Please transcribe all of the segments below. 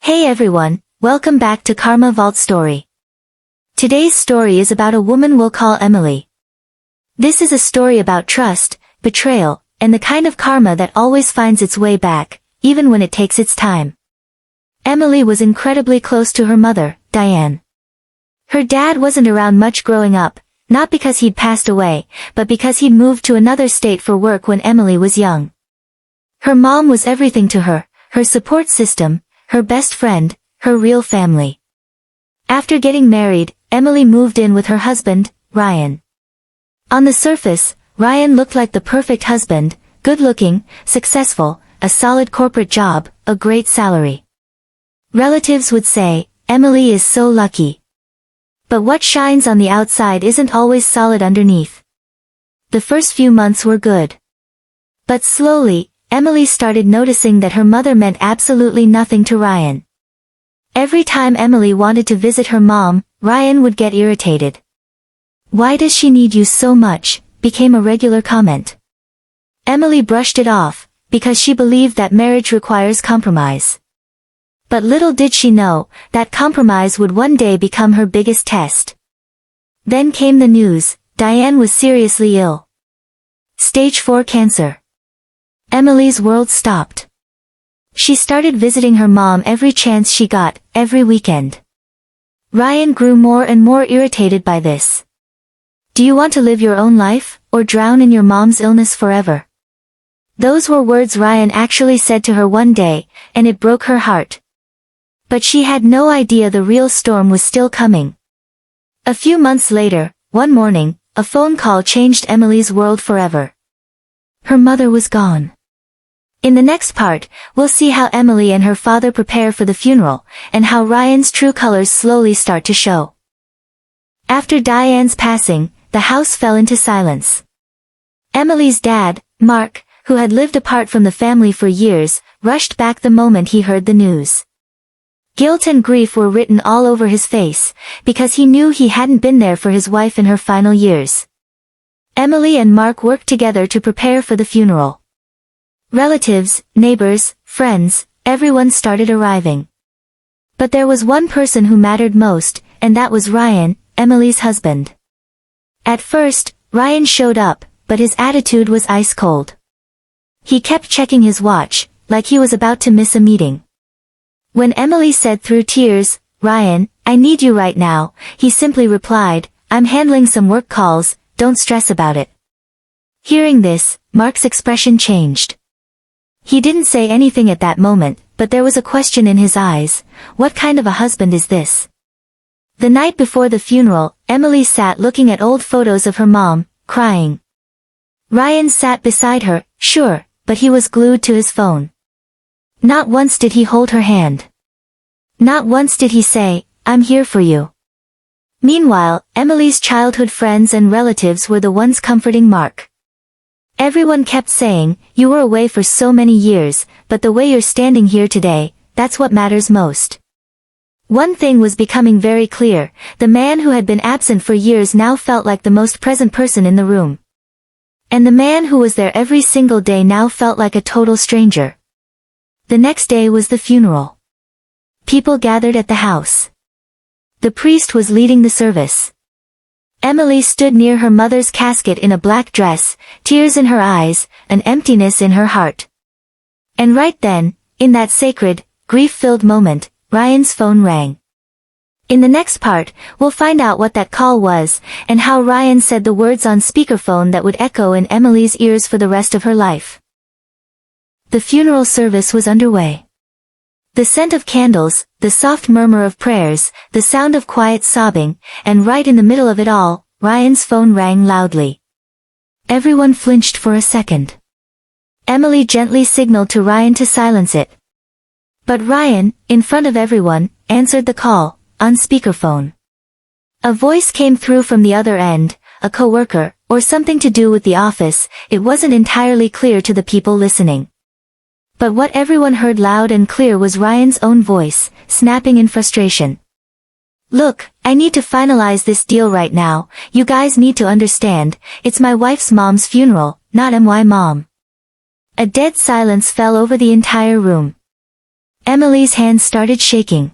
Hey everyone, welcome back to Karma Vault Story. Today's story is about a woman we'll call Emily. This is a story about trust, betrayal, and the kind of karma that always finds its way back, even when it takes its time. Emily was incredibly close to her mother, Diane. Her dad wasn't around much growing up, not because he'd passed away, but because he'd moved to another state for work when Emily was young. Her mom was everything to her, her support system, her best friend, her real family. After getting married, Emily moved in with her husband, Ryan. On the surface, Ryan looked like the perfect husband, good-looking, successful, a solid corporate job, a great salary. Relatives would say, Emily is so lucky. But what shines on the outside isn't always solid underneath. The first few months were good. But slowly, Emily started noticing that her mother meant absolutely nothing to Ryan. Every time Emily wanted to visit her mom, Ryan would get irritated. "Why does she need you so much?" became a regular comment. Emily brushed it off, because she believed that marriage requires compromise. But little did she know, that compromise would one day become her biggest test. Then came the news, Diane was seriously ill. Stage 4 cancer. Emily's world stopped. She started visiting her mom every chance she got, every weekend. Ryan grew more and more irritated by this. "Do you want to live your own life, or drown in your mom's illness forever?" Those were words Ryan actually said to her one day, and it broke her heart. But she had no idea the real storm was still coming. A few months later, one morning, a phone call changed Emily's world forever. Her mother was gone. In the next part, we'll see how Emily and her father prepare for the funeral, and how Ryan's true colors slowly start to show. After Diane's passing, the house fell into silence. Emily's dad, Mark, who had lived apart from the family for years, rushed back the moment he heard the news. Guilt and grief were written all over his face, because he knew he hadn't been there for his wife in her final years. Emily and Mark worked together to prepare for the funeral. Relatives, neighbors, friends, everyone started arriving. But there was one person who mattered most, and that was Ryan, Emily's husband. At first, Ryan showed up, but his attitude was ice cold. He kept checking his watch, like he was about to miss a meeting. When Emily said through tears, "Ryan, I need you right now," he simply replied, "I'm handling some work calls, don't stress about it." Hearing this, Mark's expression changed. He didn't say anything at that moment, but there was a question in his eyes. What kind of a husband is this? The night before the funeral, Emily sat looking at old photos of her mom, crying. Ryan sat beside her, sure, but he was glued to his phone. Not once did he hold her hand. Not once did he say, "I'm here for you." Meanwhile, Emily's childhood friends and relatives were the ones comforting Mark. Everyone kept saying, "You were away for so many years, but the way you're standing here today, that's what matters most." One thing was becoming very clear, the man who had been absent for years now felt like the most present person in the room. And the man who was there every single day now felt like a total stranger. The next day was the funeral. People gathered at the house. The priest was leading the service. Emily stood near her mother's casket in a black dress, tears in her eyes, an emptiness in her heart. And right then, in that sacred, grief-filled moment, Ryan's phone rang. In the next part, we'll find out what that call was, and how Ryan said the words on speakerphone that would echo in Emily's ears for the rest of her life. The funeral service was underway. The scent of candles, the soft murmur of prayers, the sound of quiet sobbing, and right in the middle of it all, Ryan's phone rang loudly. Everyone flinched for a second. Emily gently signaled to Ryan to silence it. But Ryan, in front of everyone, answered the call, on speakerphone. A voice came through from the other end, a coworker, or something to do with the office. It wasn't entirely clear to the people listening. But what everyone heard loud and clear was Ryan's own voice, snapping in frustration. "Look, I need to finalize this deal right now. You guys need to understand, it's my wife's mom's funeral, not my mom." A dead silence fell over the entire room. Emily's hands started shaking.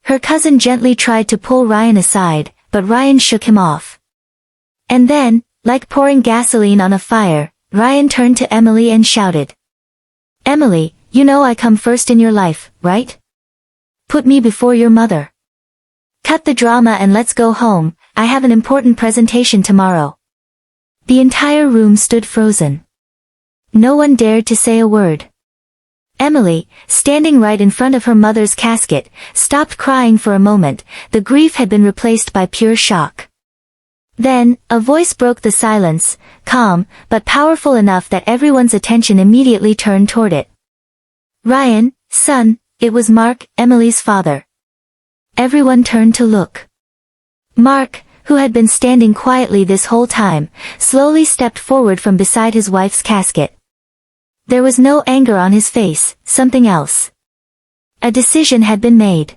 Her cousin gently tried to pull Ryan aside, but Ryan shook him off. And then, like pouring gasoline on a fire, Ryan turned to Emily and shouted. "Emily, you know I come first in your life, right? Put me before your mother. Cut the drama and let's go home, I have an important presentation tomorrow." The entire room stood frozen. No one dared to say a word. Emily, standing right in front of her mother's casket, stopped crying for a moment. The grief had been replaced by pure shock. Then, a voice broke the silence, calm, but powerful enough that everyone's attention immediately turned toward it. "Ryan, son," it was Mark, Emily's father. Everyone turned to look. Mark, who had been standing quietly this whole time, slowly stepped forward from beside his wife's casket. There was no anger on his face, something else. A decision had been made.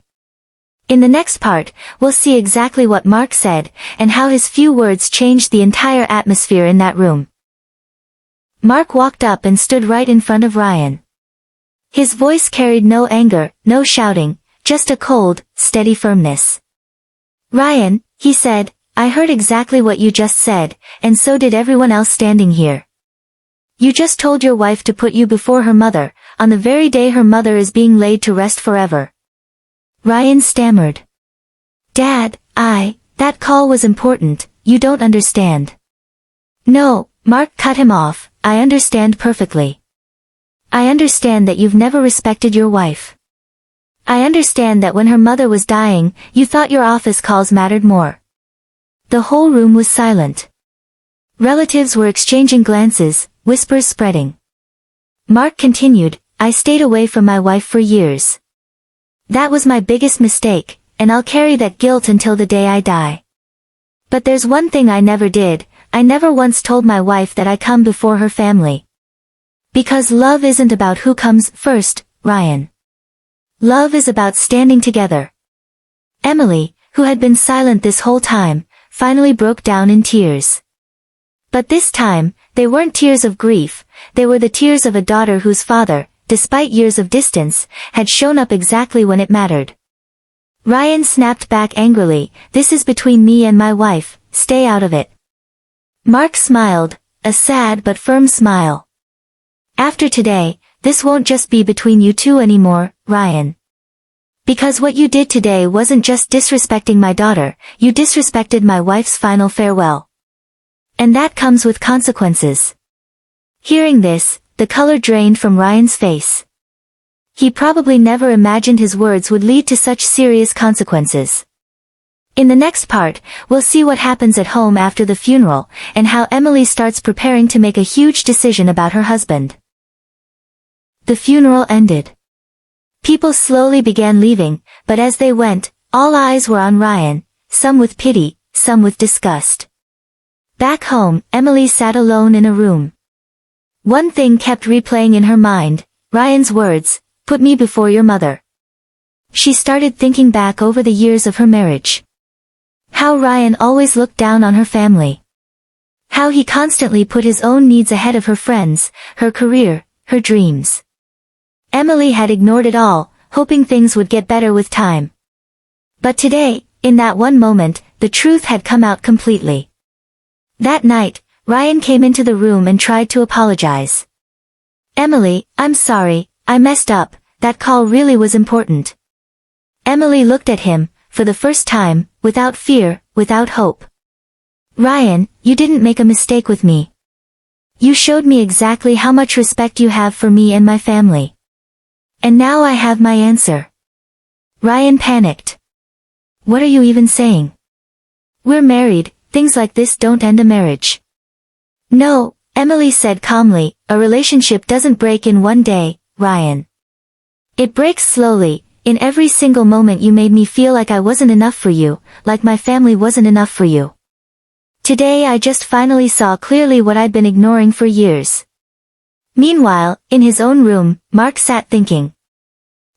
In the next part, we'll see exactly what Mark said, and how his few words changed the entire atmosphere in that room. Mark walked up and stood right in front of Ryan. His voice carried no anger, no shouting, just a cold, steady firmness. "Ryan," he said, "I heard exactly what you just said, and so did everyone else standing here. You just told your wife to put you before her mother, on the very day her mother is being laid to rest forever." Ryan stammered. "Dad, that call was important, you don't understand." "No," Mark cut him off, "I understand perfectly. I understand that you've never respected your wife. I understand that when her mother was dying, you thought your office calls mattered more." The whole room was silent. Relatives were exchanging glances, whispers spreading. Mark continued, "I stayed away from my wife for years. That was my biggest mistake, and I'll carry that guilt until the day I die. But there's one thing I never did, I never once told my wife that I come before her family. Because love isn't about who comes first, Ryan. Love is about standing together." Emily, who had been silent this whole time, finally broke down in tears. But this time, they weren't tears of grief, they were the tears of a daughter whose father, despite years of distance, had shown up exactly when it mattered. Ryan snapped back angrily, "This is between me and my wife, stay out of it." Mark smiled, a sad but firm smile. "After today, this won't just be between you two anymore, Ryan. Because what you did today wasn't just disrespecting my daughter, you disrespected my wife's final farewell. And that comes with consequences." Hearing this, the color drained from Ryan's face. He probably never imagined his words would lead to such serious consequences. In the next part, we'll see what happens at home after the funeral, and how Emily starts preparing to make a huge decision about her husband. The funeral ended. People slowly began leaving, but as they went, all eyes were on Ryan, some with pity, some with disgust. Back home, Emily sat alone in a room. One thing kept replaying in her mind, Ryan's words, "Put me before your mother." She started thinking back over the years of her marriage. How Ryan always looked down on her family. How he constantly put his own needs ahead of her friends, her career, her dreams. Emily had ignored it all, hoping things would get better with time. But today, in that one moment, the truth had come out completely. That night, Ryan came into the room and tried to apologize. "Emily, I'm sorry, I messed up, that call really was important." Emily looked at him, for the first time, without fear, without hope. "Ryan, you didn't make a mistake with me. You showed me exactly how much respect you have for me and my family. And now I have my answer." Ryan panicked. "What are you even saying? We're married, things like this don't end a marriage." "No," Emily said calmly, "a relationship doesn't break in one day, Ryan. It breaks slowly, in every single moment you made me feel like I wasn't enough for you, like my family wasn't enough for you. Today I just finally saw clearly what I'd been ignoring for years." Meanwhile, in his own room, Mark sat thinking.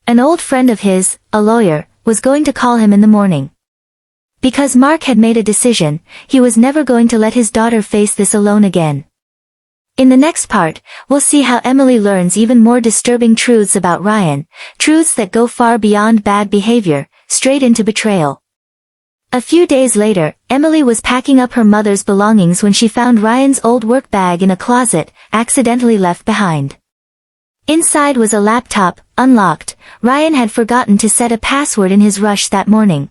An old friend of his, a lawyer, was going to call him in the morning. Because Mark had made a decision, he was never going to let his daughter face this alone again. In the next part, we'll see how Emily learns even more disturbing truths about Ryan, truths that go far beyond bad behavior, straight into betrayal. A few days later, Emily was packing up her mother's belongings when she found Ryan's old work bag in a closet, accidentally left behind. Inside was a laptop, unlocked. Ryan had forgotten to set a password in his rush that morning.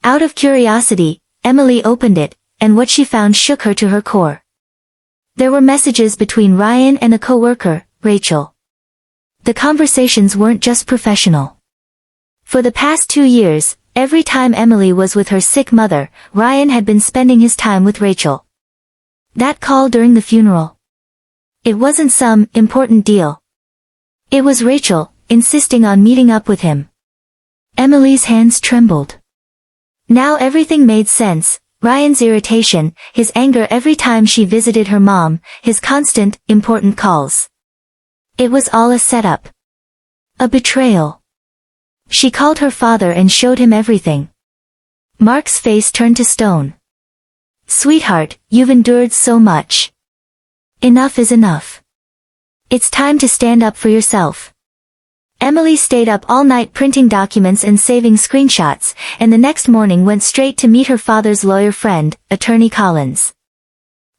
Out of curiosity, Emily opened it, and what she found shook her to her core. There were messages between Ryan and a coworker, Rachel. The conversations weren't just professional. For the past 2 years, every time Emily was with her sick mother, Ryan had been spending his time with Rachel. That call during the funeral. It wasn't some important deal. It was Rachel, insisting on meeting up with him. Emily's hands trembled. Now everything made sense. Ryan's irritation, his anger every time she visited her mom, his constant, important calls. It was all a setup. A betrayal. She called her father and showed him everything. Mark's face turned to stone. "Sweetheart, you've endured so much. Enough is enough. It's time to stand up for yourself." Emily stayed up all night printing documents and saving screenshots, and the next morning went straight to meet her father's lawyer friend, Attorney Collins.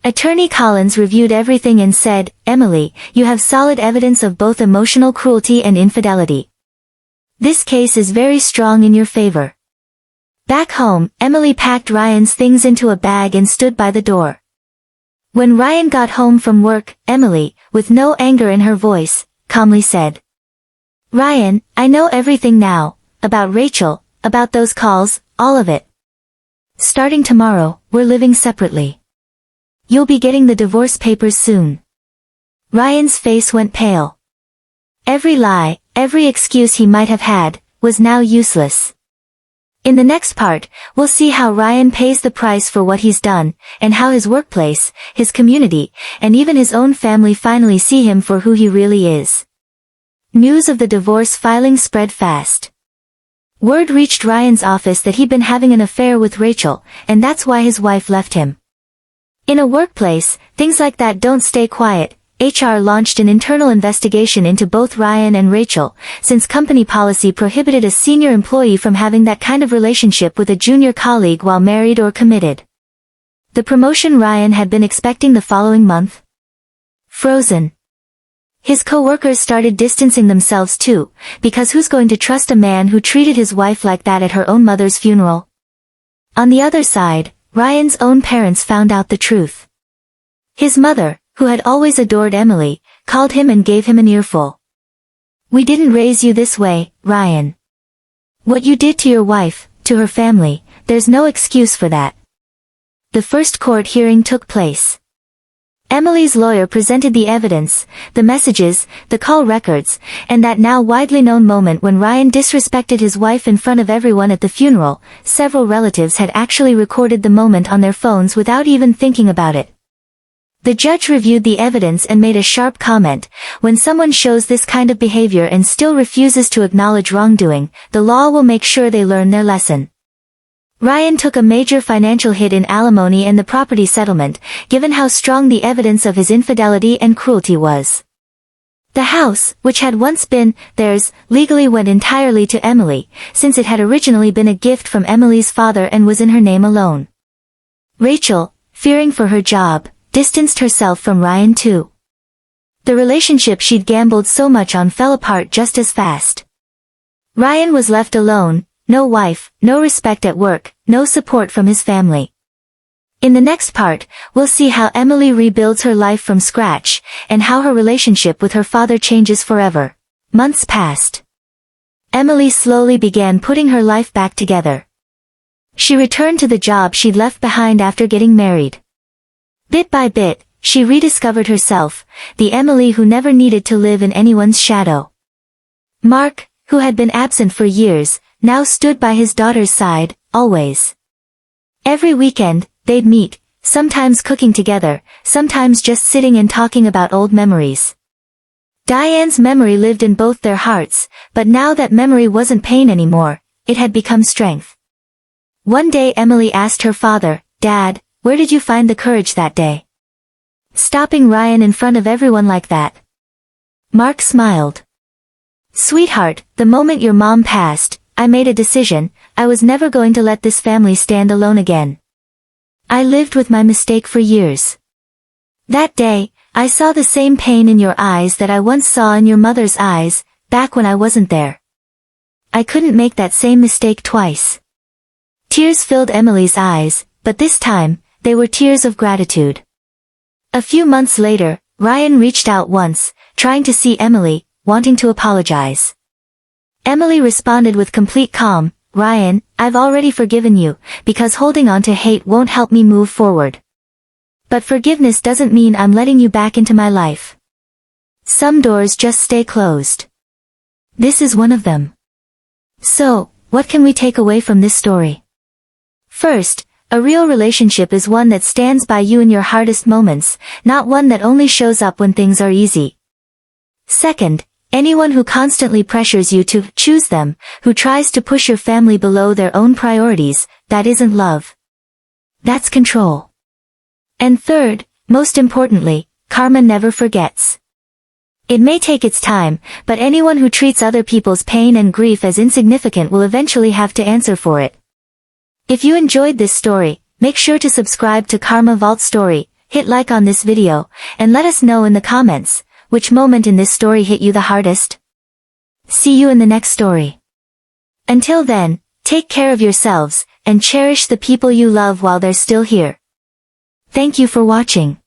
Attorney Collins reviewed everything and said, "Emily, you have solid evidence of both emotional cruelty and infidelity. This case is very strong in your favor." Back home, Emily packed Ryan's things into a bag and stood by the door. When Ryan got home from work, Emily, with no anger in her voice, calmly said, "Ryan, I know everything now, about Rachel, about those calls, all of it. Starting tomorrow, we're living separately. You'll be getting the divorce papers soon." Ryan's face went pale. Every lie, every excuse he might have had, was now useless. In the next part, we'll see how Ryan pays the price for what he's done, and how his workplace, his community, and even his own family finally see him for who he really is. News of the divorce filing spread fast. Word reached Ryan's office that he'd been having an affair with Rachel, and that's why his wife left him. In a workplace, things like that don't stay quiet. HR launched an internal investigation into both Ryan and Rachel, since company policy prohibited a senior employee from having that kind of relationship with a junior colleague while married or committed. The promotion Ryan had been expecting the following month? Frozen. His co-workers started distancing themselves too, because who's going to trust a man who treated his wife like that at her own mother's funeral? On the other side, Ryan's own parents found out the truth. His mother, who had always adored Emily, called him and gave him an earful. "We didn't raise you this way, Ryan. What you did to your wife, to her family, there's no excuse for that." The first court hearing took place. Emily's lawyer presented the evidence, the messages, the call records, and that now widely known moment when Ryan disrespected his wife in front of everyone at the funeral. Several relatives had actually recorded the moment on their phones without even thinking about it. The judge reviewed the evidence and made a sharp comment: when someone shows this kind of behavior and still refuses to acknowledge wrongdoing, the law will make sure they learn their lesson. Ryan took a major financial hit in alimony and the property settlement, given how strong the evidence of his infidelity and cruelty was. The house, which had once been theirs, legally went entirely to Emily, since it had originally been a gift from Emily's father and was in her name alone. Rachel, fearing for her job, distanced herself from Ryan too. The relationship she'd gambled so much on fell apart just as fast. Ryan was left alone. No wife, no respect at work, no support from his family. In the next part, we'll see how Emily rebuilds her life from scratch, and how her relationship with her father changes forever. Months passed. Emily slowly began putting her life back together. She returned to the job she'd left behind after getting married. Bit by bit, she rediscovered herself, the Emily who never needed to live in anyone's shadow. Mark, who had been absent for years, now stood by his daughter's side, always. Every weekend, they'd meet, sometimes cooking together, sometimes just sitting and talking about old memories. Diane's memory lived in both their hearts, but now that memory wasn't pain anymore, it had become strength. One day Emily asked her father, "Dad, where did you find the courage that day?" stopping Ryan in front of everyone like that. Mark smiled. Sweetheart, the moment your mom passed, I made a decision. I was never going to let this family stand alone again. I lived with my mistake for years. That day, I saw the same pain in your eyes that I once saw in your mother's eyes, back when I wasn't there. I couldn't make that same mistake twice. Tears filled Emily's eyes, but this time, they were tears of gratitude. A few months later, Ryan reached out once, trying to see Emily, wanting to apologize. Emily responded with complete calm, Ryan, I've already forgiven you, because holding on to hate won't help me move forward. But forgiveness doesn't mean I'm letting you back into my life. Some doors just stay closed. This is one of them. So, what can we take away from this story? First, a real relationship is one that stands by you in your hardest moments, not one that only shows up when things are easy. Second, anyone who constantly pressures you to choose them, who tries to push your family below their own priorities, that isn't love. That's control. And third, most importantly, karma never forgets. It may take its time, but anyone who treats other people's pain and grief as insignificant will eventually have to answer for it. If you enjoyed this story, make sure to subscribe to Karma Vault Story, hit like on this video, and let us know in the comments, which moment in this story hit you the hardest? See you in the next story. Until then, take care of yourselves, and cherish the people you love while they're still here. Thank you for watching.